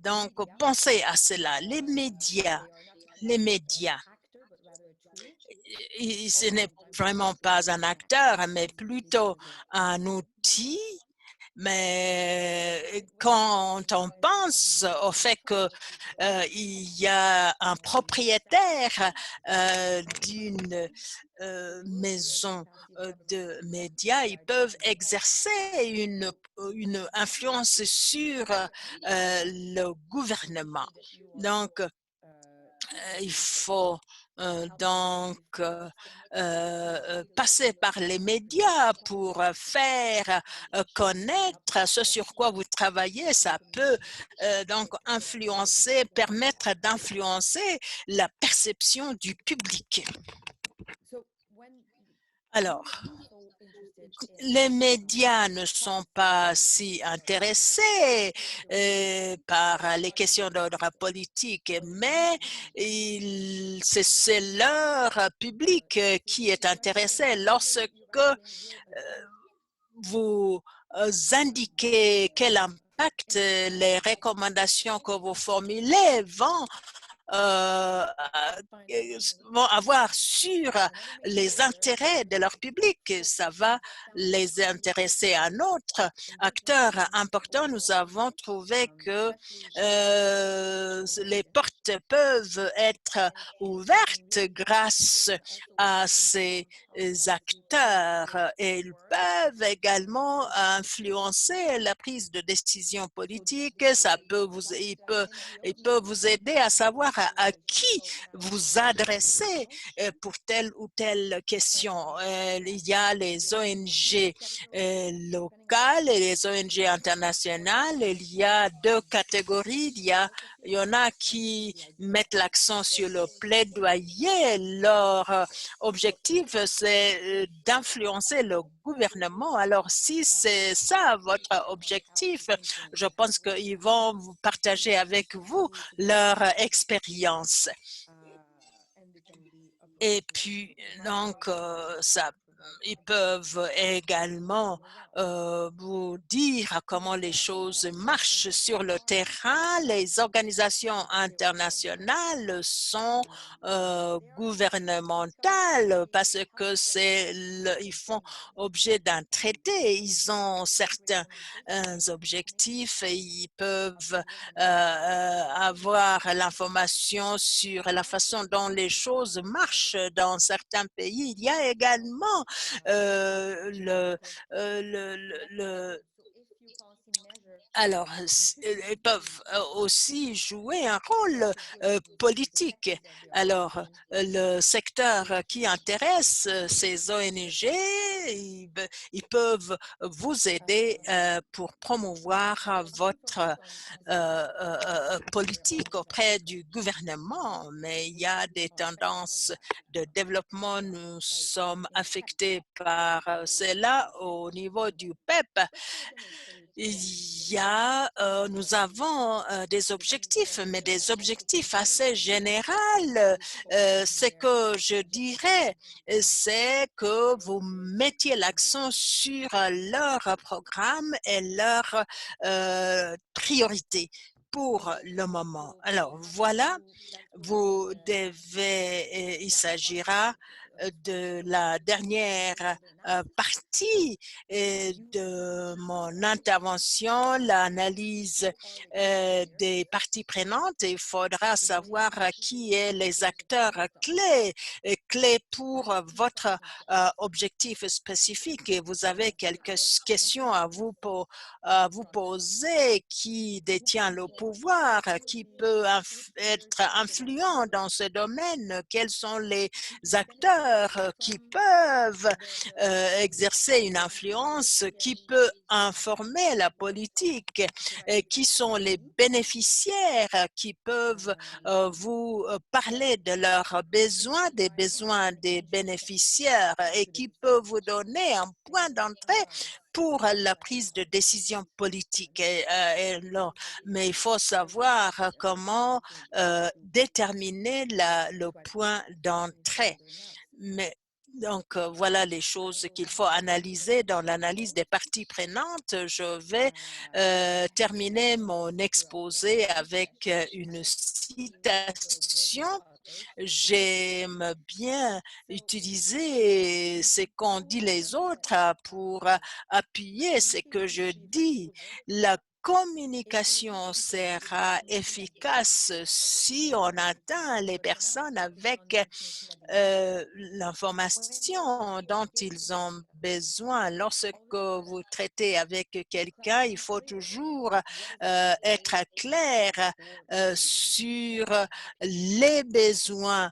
donc penser à cela. Les médias, ce n'est vraiment pas un acteur, mais plutôt un outil Mais quand on pense au fait que il y a un propriétaire d'une maison de médias, ils peuvent exercer une influence sur le gouvernement. Donc, il faut passer par les médias pour faire connaître ce sur quoi vous travaillez. Ça peut donc permettre d'influencer la perception du public. Alors, les médias ne sont pas si intéressés par les questions d'ordre politique, mais c'est leur public qui est intéressé. Lorsque vous indiquez quel impact les recommandations que vous formulez euh, vont avoir sur les intérêts de leur public. Ça va les intéresser. Un autre acteur important, nous avons trouvé que les portes peuvent être ouvertes grâce à ces acteurs et ils peuvent également influencer la prise de décision politique. Il peut vous aider à savoir à qui vous adresser pour telle ou telle question. Il y a les ONG locales et les ONG internationales. Il y a deux catégories. Il y en a qui mettent l'accent sur le plaidoyer. Leur objectif, c'est d'influencer le gouvernement. Alors, si c'est ça votre objectif, je pense qu'ils vont vous partager avec vous leur expérience. Et puis, donc, ils peuvent également vous dire comment les choses marchent sur le terrain. Les organisations internationales sont gouvernementales parce que ils font objet d'un traité. Ils ont certains objectifs et ils peuvent avoir l'information sur la façon dont les choses marchent dans certains pays. Il y a également alors, ils peuvent aussi jouer un rôle politique. Alors, le secteur qui intéresse ces ONG, ils peuvent vous aider pour promouvoir votre politique auprès du gouvernement. Mais il y a des tendances de développement. Nous sommes affectés par cela au niveau du PEP. Nous avons des objectifs, mais des objectifs assez généraux. Ce que je dirais, c'est que vous mettiez l'accent sur leur programme et leurs priorités pour le moment. Alors, voilà, il s'agira de la dernière partie de mon intervention, l'analyse des parties prenantes. Il faudra savoir qui est les acteurs clés pour votre objectif spécifique. Et vous avez quelques questions à vous poser. Qui détient le pouvoir? Qui peut être influent dans ce domaine? Quels sont les acteurs qui peuvent exercer une influence, qui peut informer la politique, qui sont les bénéficiaires qui peuvent vous parler de leurs besoins, des besoins des bénéficiaires et qui peut vous donner un point d'entrée pour la prise de décision politique. Mais il faut savoir comment déterminer le point d'entrée. Mais Donc, voilà les choses qu'il faut analyser dans l'analyse des parties prenantes. Je vais terminer mon exposé avec une citation. J'aime bien utiliser ce qu'ont dit les autres pour appuyer ce que je dis. La communication sera efficace si on atteint les personnes avec l'information dont ils ont besoin. Lorsque vous traitez avec quelqu'un, il faut toujours être clair sur les besoins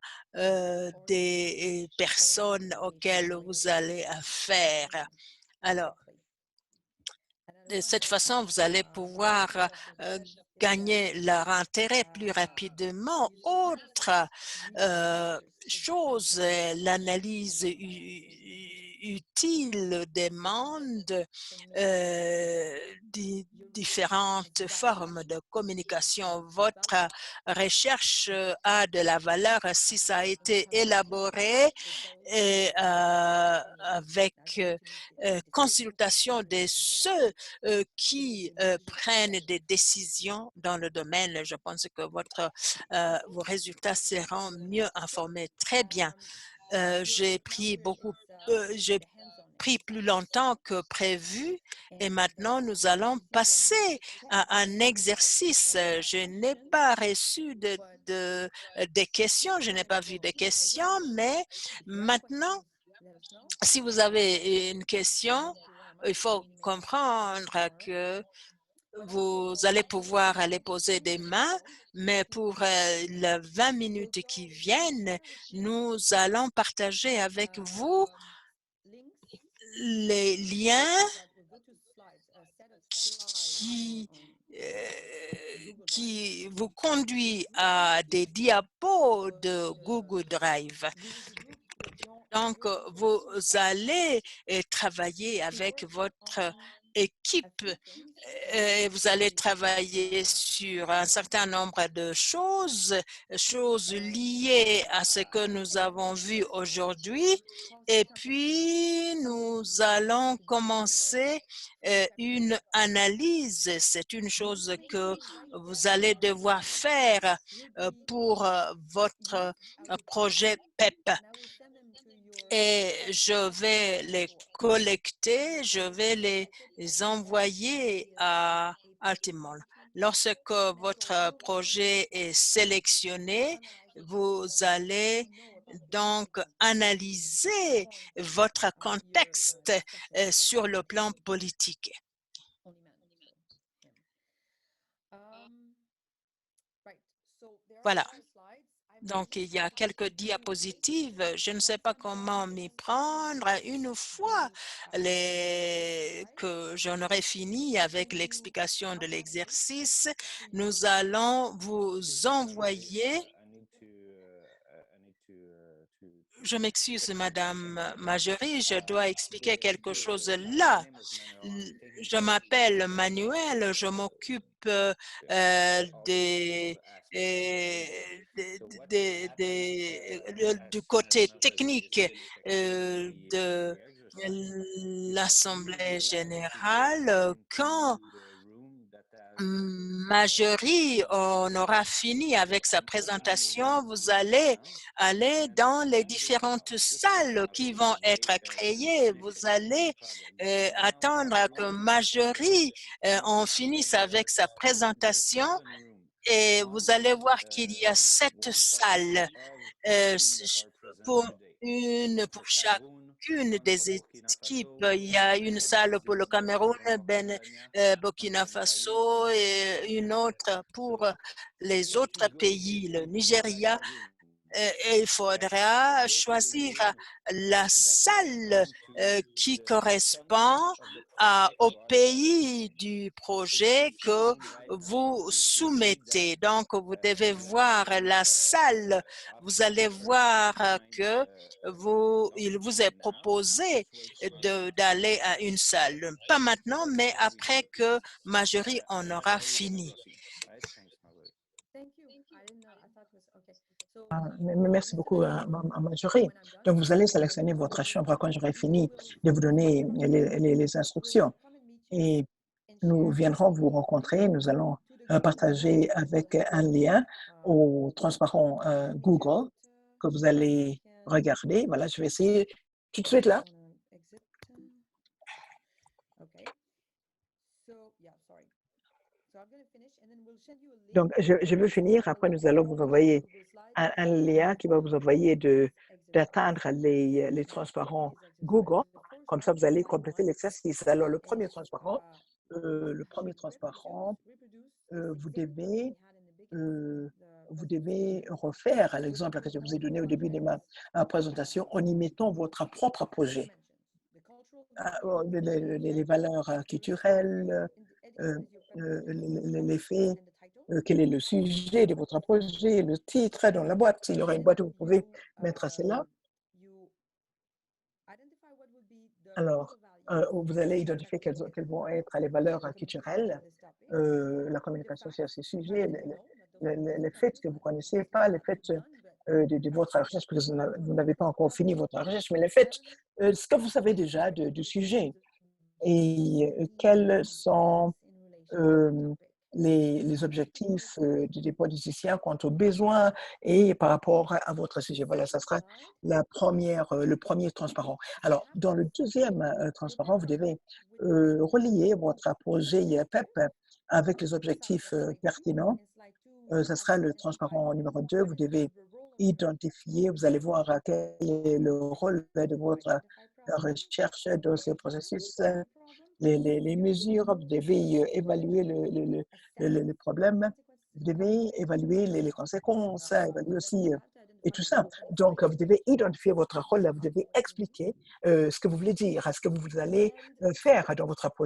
des personnes auxquelles vous allez affaire. Alors, de cette façon, vous allez pouvoir gagner leur intérêt plus rapidement. Autre chose, l'analyse utile demande différentes formes de communication. Votre recherche a de la valeur si ça a été élaboré et avec consultation de ceux qui prennent des décisions dans le domaine. Je pense que vos résultats seront mieux informés. Très bien. J'ai pris plus longtemps que prévu et maintenant nous allons passer à un exercice. Je n'ai pas reçu des questions, je n'ai pas vu de questions, mais maintenant, si vous avez une question, il faut comprendre que vous allez pouvoir aller poser des mains, mais pour les 20 minutes qui viennent, nous allons partager avec vous les liens qui vous conduisent à des diapos de Google Drive. Donc, vous allez travailler avec votre équipe et vous allez travailler sur un certain nombre de choses liées à ce que nous avons vu aujourd'hui. Et puis, nous allons commencer une analyse. C'est une chose que vous allez devoir faire pour votre projet PEP. Et je vais les collecter, je vais les envoyer à Altimol. Lorsque votre projet est sélectionné, vous allez donc analyser votre contexte sur le plan politique. Voilà. Donc, il y a quelques diapositives. Je ne sais pas comment m'y prendre. Une fois que j'en aurai fini avec l'explication de l'exercice, nous allons vous envoyer. Je m'excuse, Madame Marjorie, je dois expliquer quelque chose là. Je m'appelle Manuel, je m'occupe du côté technique de l'Assemblée générale. Quand Marjorie, on aura fini avec sa présentation, vous allez aller dans les différentes salles qui vont être créées. Vous allez attendre que Marjorie en finisse avec sa présentation et vous allez voir qu'il y a 7 salles pour chacune des équipes. Il y a une salle pour le Cameroun, Burkina Faso et une autre pour les autres pays, le Nigeria. Et il faudra choisir la salle qui correspond au pays du projet que vous soumettez. Donc, vous devez voir la salle. Vous allez voir que il vous est proposé d'aller à une salle. Pas maintenant, mais après que Marjorie en aura fini. Merci beaucoup à Marjorie. Donc, vous allez sélectionner votre chambre quand j'aurai fini de vous donner les instructions. Et nous viendrons vous rencontrer. Nous allons partager avec un lien au transparent Google que vous allez regarder. Voilà, je vais essayer tout de suite là. Donc, je veux finir. Après, nous allons vous envoyer un lien qui va vous envoyer d'atteindre les transparents Google. Comme ça, vous allez compléter l'exercice. Alors, le premier transparent, vous devez refaire l'exemple que je vous ai donné au début de ma présentation en y mettant votre propre projet. Les valeurs culturelles, les faits, quel est le sujet de votre projet, le titre dans la boîte. S'il y aura une boîte, vous pouvez mettre cela. Alors, vous allez identifier quelles vont être les valeurs culturelles, la communication sur ces sujets, les faits que vous ne connaissez pas, les faits de votre recherche, parce que vous n'avez pas encore fini votre recherche, mais les faits, ce que vous savez déjà du sujet et quels sont les objectifs des politicien quant aux besoins et par rapport à votre sujet. Voilà, ça sera le premier transparent. Alors, dans le deuxième transparent, vous devez relier votre projet PEP avec les objectifs pertinents. Ce sera le transparent numéro 2. Vous devez identifier, vous allez voir quel est le rôle de votre recherche dans ce processus. Les mesures, vous devez évaluer le problème, vous devez évaluer les conséquences, évaluer aussi et tout ça. Donc, vous devez identifier votre rôle, vous devez expliquer ce que vous voulez dire, ce que vous allez faire dans votre projet.